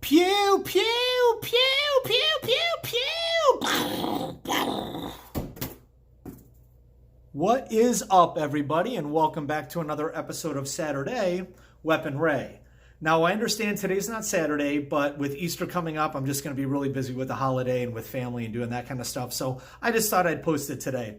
Pew, pew, pew, pew, pew, pew. What is up, everybody, and welcome back to another episode of Saturday Weapon Ray. Now, I understand today's not Saturday, but with Easter coming up, I'm just going to be really busy with the holiday and with family and doing that kind of stuff. So I just thought I'd post it today.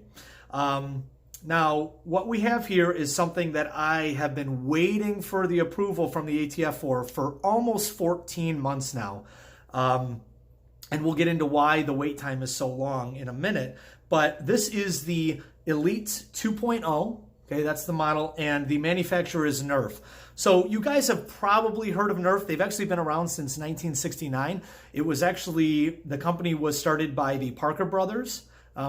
Now, what we have here is something that I have been waiting for the approval from the ATF for almost 14 months now. And we'll get into why the wait time is so long in a minute. But this is the Elite 2.0. Okay, that's the model, and the manufacturer is Nerf. So you guys have probably heard of Nerf. They've actually been around since 1969. It was actually, the company was started by the Parker brothers.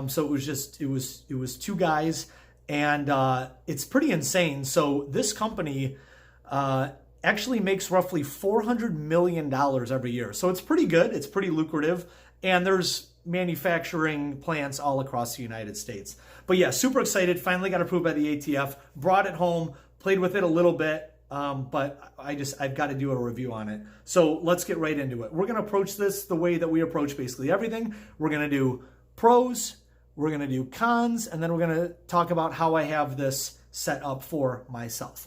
So it was two guys, and it's pretty insane. So this company actually makes roughly $400 million every year. So it's pretty good. It's pretty lucrative, and there's manufacturing plants all across the United States. But yeah, super excited. Finally got approved by the ATF. Brought it home, played with it a little bit, but I've got to do a review on it. So let's get right into it. We're going to approach this the way that we approach basically everything. We're going to do pros, we're going to do cons, and then we're going to talk about how I have this set up for myself.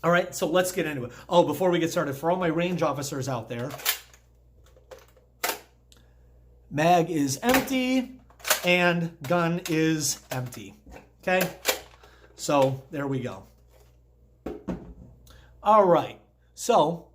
All right, so let's get into it. Oh, before we get started, for all my range officers out there, mag is empty and gun is empty. Okay, so there we go. All right, so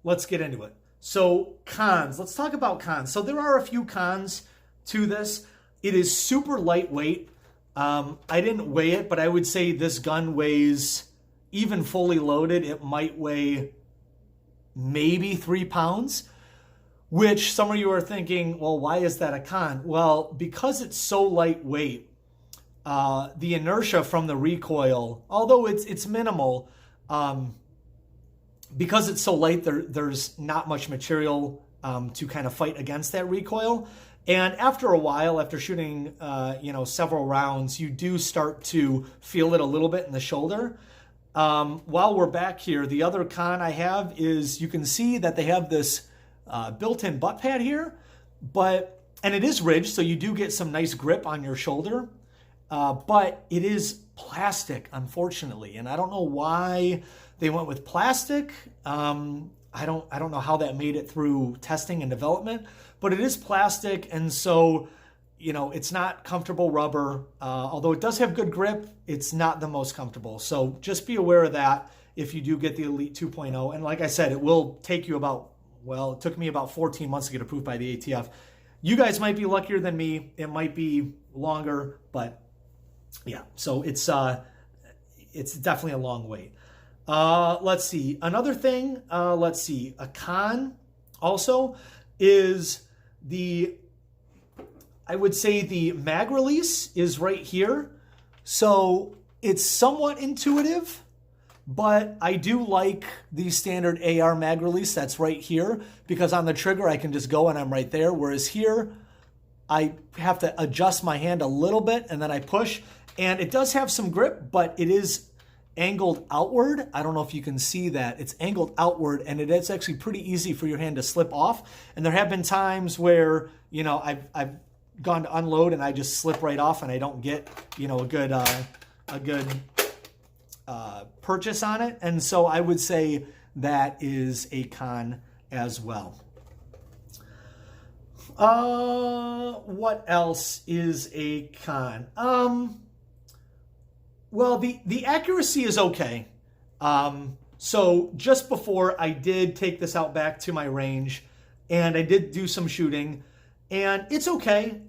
let's get into it. So cons, let's talk about cons. So there are a few cons to this. It is super lightweight. I didn't weigh it, but I would say this gun weighs, even fully loaded, it might weigh maybe 3 pounds. Which some of you are thinking, well, why is that a con? Well, because it's so lightweight, the inertia from the recoil, although it's minimal, because it's so light, there's not much material to kind of fight against that recoil. And after a while, after shooting several rounds, you do start to feel it a little bit in the shoulder. While we're back here, the other con I have is you can see that they have this built-in butt pad here, and it is ridged, so you do get some nice grip on your shoulder, but it is plastic, unfortunately, and I don't know why they went with plastic. I don't know how that made it through testing and development, but it is plastic, and so it's not comfortable rubber. Although it does have good grip, it's not the most comfortable. So just be aware of that if you do get the Elite 2.0. And like I said, it will take you it took me about 14 months to get approved by the ATF. You guys might be luckier than me. It might be longer, but yeah, so it's definitely a long wait. Let's see. Another thing, a con also is I would say the mag release is right here. So it's somewhat intuitive, but I do like the standard AR mag release that's right here, because on the trigger I can just go and I'm right there. Whereas here, I have to adjust my hand a little bit and then I push. And it does have some grip, but it is angled outward. I don't know if you can see that. It's angled outward, and it's actually pretty easy for your hand to slip off. And there have been times where, I've gone to unload and I just slip right off and I don't get, a good purchase on it. And so I would say that is a con as well. What else is a con? Well, the accuracy is okay. So just before, I did take this out back to my range, and I did do some shooting, and it's okay.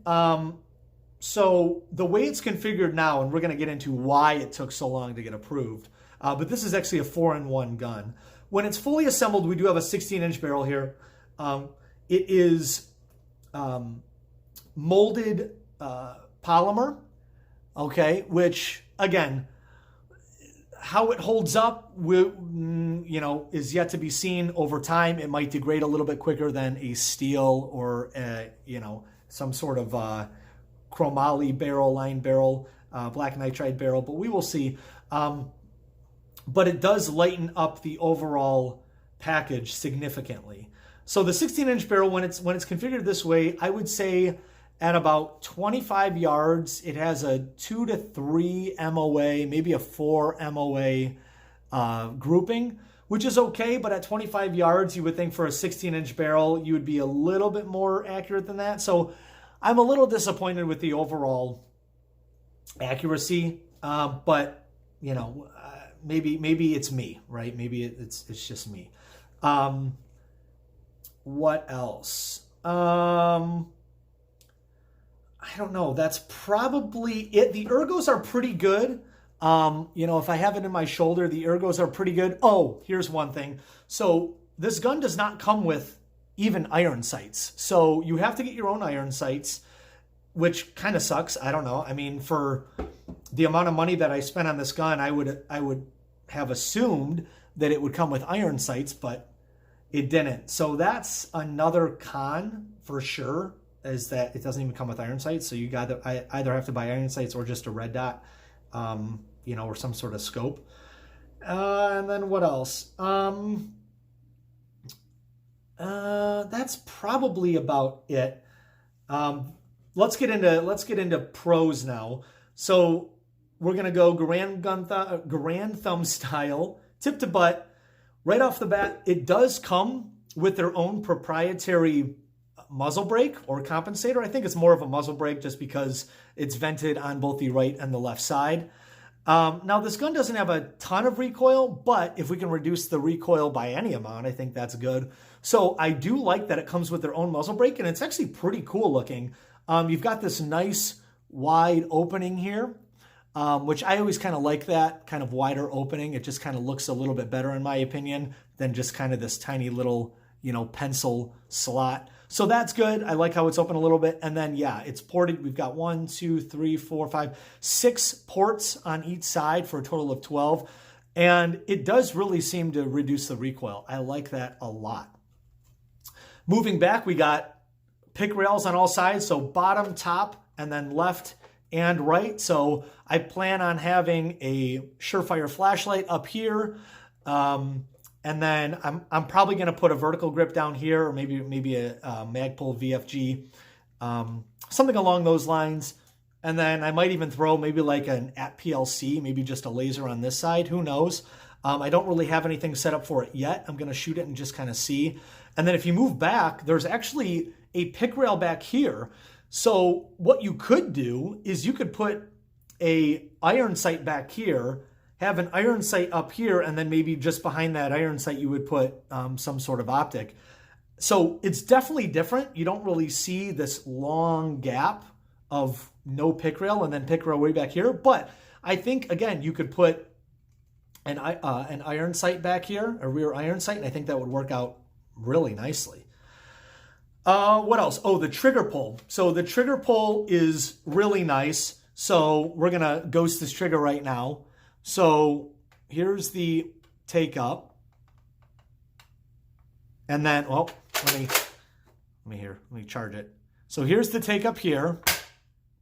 So the way it's configured now, and we're going to get into why it took so long to get approved, but this is actually a 4-in-1 gun. When it's fully assembled, we do have a 16-inch barrel here. It is molded polymer, okay, which, again, how it holds up, is yet to be seen over time. It might degrade a little bit quicker than a steel or, some sort of chromoly barrel, line barrel, black nitride barrel, but we will see. But it does lighten up the overall package significantly. So the 16-inch barrel, when it's configured this way, I would say at about 25 yards, it has a 2 to 3 MOA, maybe a 4 MOA grouping, which is okay. But at 25 yards, you would think for a 16-inch barrel, you would be a little bit more accurate than that. So I'm a little disappointed with the overall accuracy, but you know, maybe it's me, right? Maybe it's just me. What else? I don't know. That's probably it. The ergos are pretty good. You know, if I have it in my shoulder, the ergos are pretty good. Oh, here's one thing. So this gun does not come with even iron sights. So you have to get your own iron sights, which kind of sucks. I don't know. I mean, for the amount of money that I spent on this gun, I would have assumed that it would come with iron sights, but it didn't. So that's another con for sure, is that it doesn't even come with iron sights. So you either have to buy iron sights or just a red dot, you know, or some sort of scope. And then what else? That's probably about it. Let's get into pros now. So we're gonna go Garand thumb style, tip to butt. Right off the bat, it does come with their own proprietary muzzle brake or compensator. I think it's more of a muzzle brake just because it's vented on both the right and the left side. Now, this gun doesn't have a ton of recoil, but if we can reduce the recoil by any amount, I think that's good. So I do like that it comes with their own muzzle brake, and it's actually pretty cool looking. You've got this nice wide opening here, which I always kind of like that kind of wider opening. It just kind of looks a little bit better, in my opinion, than just kind of this tiny little, you know, pencil slot. So that's good. I like how it's open a little bit. And then, yeah, it's ported. We've got 1, 2, 3, 4, 5, 6 ports on each side for a total of 12. And it does really seem to reduce the recoil. I like that a lot. Moving back, we got pick rails on all sides. So bottom, top, and then left and right. So I plan on having a Surefire flashlight up here. And then I'm probably going to put a vertical grip down here, or maybe a Magpul VFG, something along those lines. And then I might even throw maybe like an Ep.13, maybe just a laser on this side. Who knows? I don't really have anything set up for it yet. I'm going to shoot it and just kind of see. And then if you move back, there's actually a pick rail back here. So what you could do is you could put a iron sight back here, have an iron sight up here, and then maybe just behind that iron sight you would put some sort of optic. So it's definitely different. You don't really see this long gap of no pick rail and then pick rail way back here. But I think, again, you could put an iron sight back here, a rear iron sight, and I think that would work out really nicely. What else? Oh, the trigger pull. So the trigger pull is really nice. So we're going to ghost this trigger right now. So here's the take up. And then, well, let me charge it. So here's the take up here.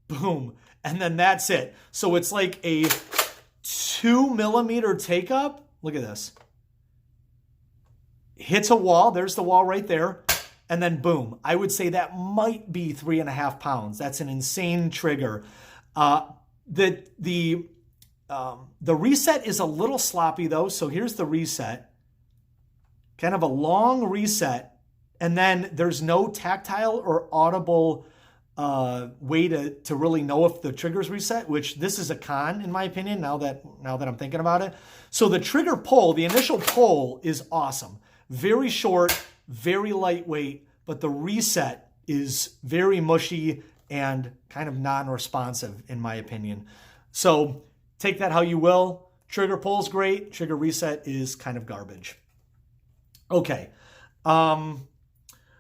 Boom. And then that's it. So it's like a 2mm take up. Look at this. Hits a wall. There's the wall right there. And then boom. I would say that might be 3.5 pounds. That's an insane trigger. The reset is a little sloppy though. So here's the reset. Kind of a long reset. And then there's no tactile or audible way to really know if the trigger's reset, which this is a con in my opinion now that I'm thinking about it. So the trigger pull, the initial pull is awesome. Very short, very lightweight, but the reset is very mushy and kind of non-responsive in my opinion. So take that how you will. Trigger pull's great. Trigger reset is kind of garbage. Okay.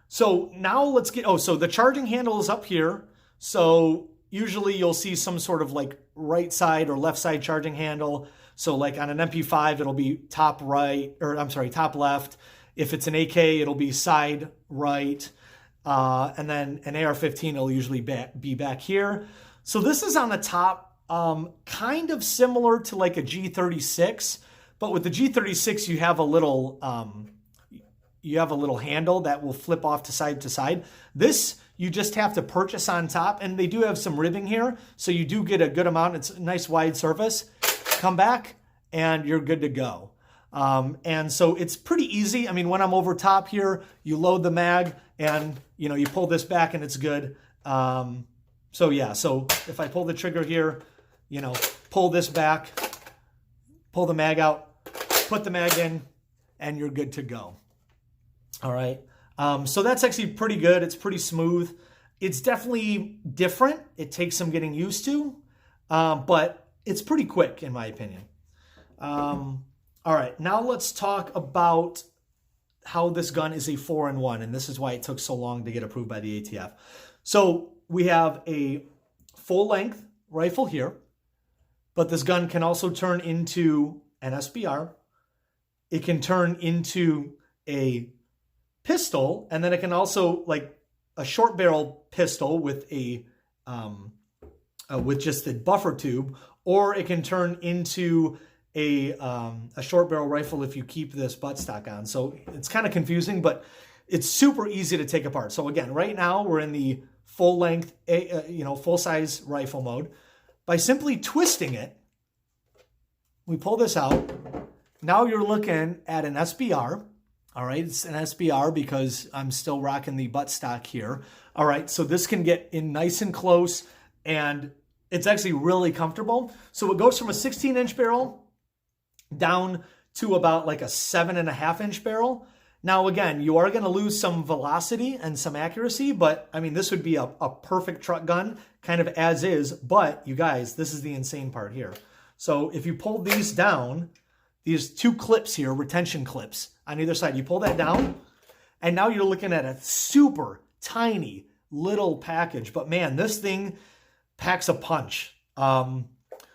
So now let's get, so the charging handle is up here. So usually you'll see some sort of like right side or left side charging handle. So like on an MP5, it'll be top left. If it's an AK, it'll be side right. And then an AR-15, it'll usually be back here. So this is on the top, kind of similar to like a G36, but with the G36, you have a little, you have a little handle that will flip off to side. This, you just have to purchase on top, and they do have some ribbing here, so you do get a good amount. It's a nice wide surface. Come back, and you're good to go. And so it's pretty easy. I mean, when I'm over top here, you load the mag, and you pull this back, and it's good. So yeah, so if I pull the trigger here, pull this back, pull the mag out, put the mag in, and you're good to go. All right. So that's actually pretty good. It's pretty smooth. It's definitely different. It takes some getting used to, but it's pretty quick in my opinion. All right. Now let's talk about how this gun is a 4-in-1, and this is why it took so long to get approved by the ATF. So we have a full-length rifle here, but this gun can also turn into an SBR. It can turn into a pistol, and then it can also, like a short barrel pistol with a with just the buffer tube, or it can turn into a short barrel rifle if you keep this buttstock on. So it's kind of confusing, but it's super easy to take apart. So again, right now we're in the full length, full size rifle mode. By simply twisting it, we pull this out. Now you're looking at an SBR. All right, it's an SBR because I'm still rocking the buttstock here. All right, so this can get in nice and close, and it's actually really comfortable. So it goes from a 16-inch barrel down to about like a 7.5-inch barrel. Now, again, you are going to lose some velocity and some accuracy, but I mean, this would be a perfect truck gun kind of as is. But you guys, this is the insane part here. So if you pull these down, these two clips here, retention clips on either side, you pull that down, and now you're looking at a super tiny little package. But man, this thing packs a punch.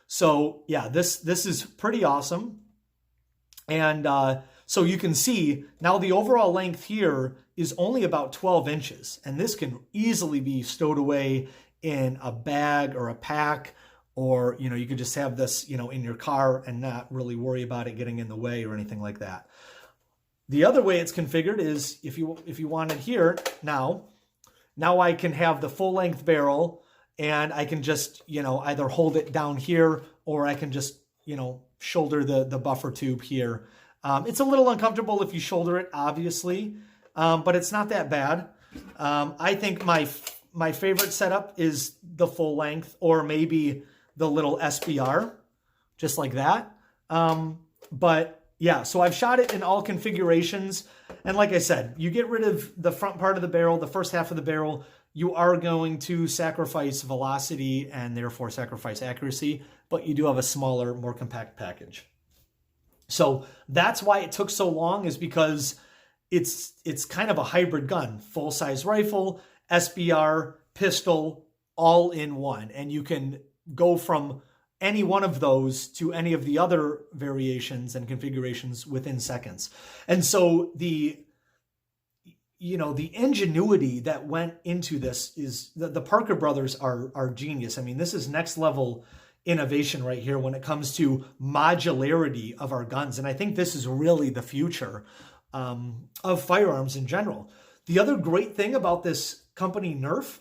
So yeah, this is pretty awesome. And so you can see now the overall length here is only about 12 inches. And this can easily be stowed away in a bag or a pack, or, you could just have this, in your car and not really worry about it getting in the way or anything like that. The other way it's configured is if you want it here, now I can have the full length barrel, and I can just, either hold it down here, or I can just, shoulder the buffer tube here. It's a little uncomfortable if you shoulder it, obviously, but it's not that bad. I think my favorite setup is the full length, or maybe the little SBR, just like that. But yeah, so I've shot it in all configurations. And like I said, you get rid of the front part of the barrel, the first half of the barrel, you are going to sacrifice velocity and therefore sacrifice accuracy, but you do have a smaller, more compact package. So that's why it took so long, is because it's kind of a hybrid gun, full-size rifle, SBR, pistol, all in one. And you can go from any one of those to any of the other variations and configurations within seconds. And so the ingenuity that went into this is the Parker brothers are genius. I mean, this is next level innovation right here when it comes to modularity of our guns. And I think this is really the future of firearms in general. The other great thing about this company, Nerf,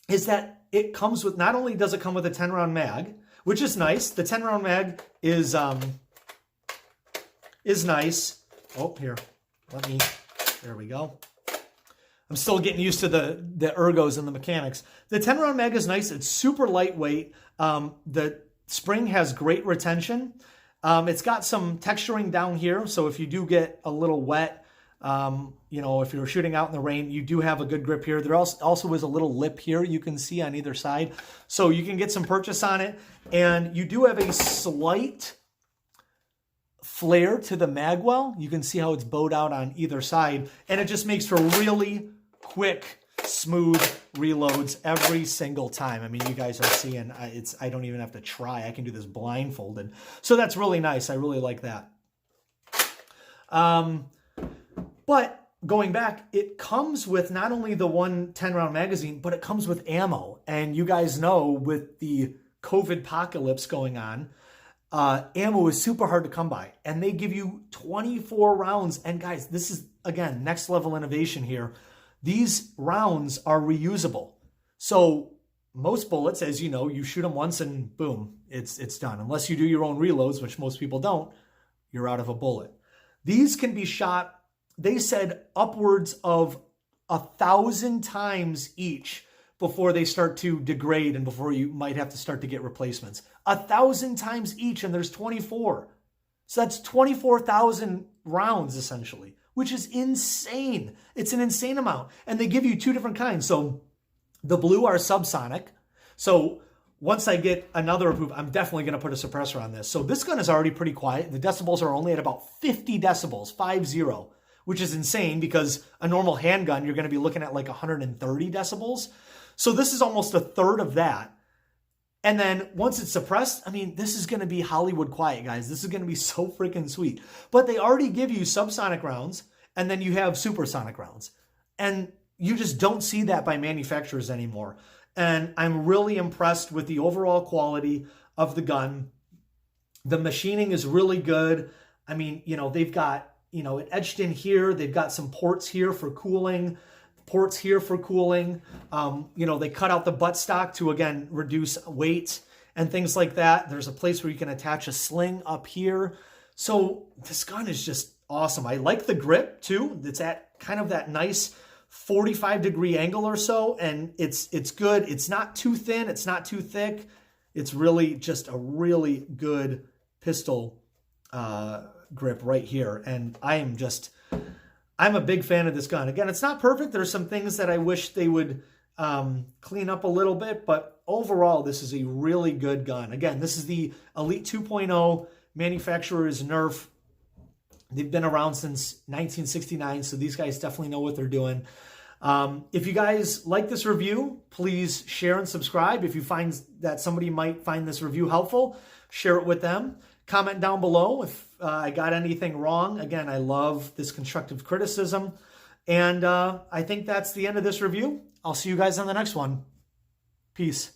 is that it comes with, not only does it come with a 10-round mag, which is nice. The 10-round mag is nice. Oh, here, there we go. I'm still getting used to the ergos and the mechanics. The 10-round mag is nice. It's super lightweight. The spring has great retention. It's got some texturing down here, so if you do get a little wet, if you're shooting out in the rain, you do have a good grip here. There also is a little lip here you can see on either side, so you can get some purchase on it. And you do have a slight flare to the magwell. You can see how it's bowed out on either side, and it just makes for really quick, smooth reloads every single time. I mean, you guys are seeing, I don't even have to try. I can do this blindfolded. So that's really nice. I really like that. But going back, it comes with not only the one 10-round magazine, but it comes with ammo. And you guys know, with the COVID apocalypse going on, ammo is super hard to come by, and they give you 24 rounds. And guys, this is, again, next level innovation here. These rounds are reusable. So most bullets, as you know, you shoot them once and boom, it's done. Unless you do your own reloads, which most people don't, you're out of a bullet. These can be shot, they said, upwards of 1,000 times each before they start to degrade and before you might have to start to get replacements. 1,000 times each, and there's 24. So that's 24,000 rounds, essentially, which is insane. It's an insane amount. And they give you two different kinds. So the blue are subsonic. So once I get another approval, I'm definitely going to put a suppressor on this. So this gun is already pretty quiet. The decibels are only at about 50 decibels, 50, which is insane because a normal handgun, you're going to be looking at like 130 decibels. So this is almost a third of that. And then once it's suppressed, I mean, this is going to be Hollywood quiet, guys. This is going to be so freaking sweet. But they already give you subsonic rounds, and then you have supersonic rounds. And you just don't see that by manufacturers anymore. And I'm really impressed with the overall quality of the gun. The machining is really good. I mean, you know, they've got, you know, it etched in here. They've got some ports here for cooling, ports here for cooling. You know, they cut out the buttstock to, again, reduce weight and things like that. There's a place where you can attach a sling up here. So this gun is just awesome. I like the grip too. It's at kind of that nice 45-degree angle or so, and it's good. It's not too thin. It's not too thick. It's really just a really good pistol grip right here. And I'm a big fan of this gun. Again, it's not perfect. There's some things that I wish they would clean up a little bit, but overall, this is a really good gun. Again, this is the Elite 2.0. Manufacturer is Nerf. They've been around since 1969, so these guys definitely know what they're doing. If you guys like this review, please share and subscribe. If you find that somebody might find this review helpful, share it with them. Comment down below if I got anything wrong. Again, I love this constructive criticism. And I think that's the end of this review. I'll see you guys on the next one. Peace.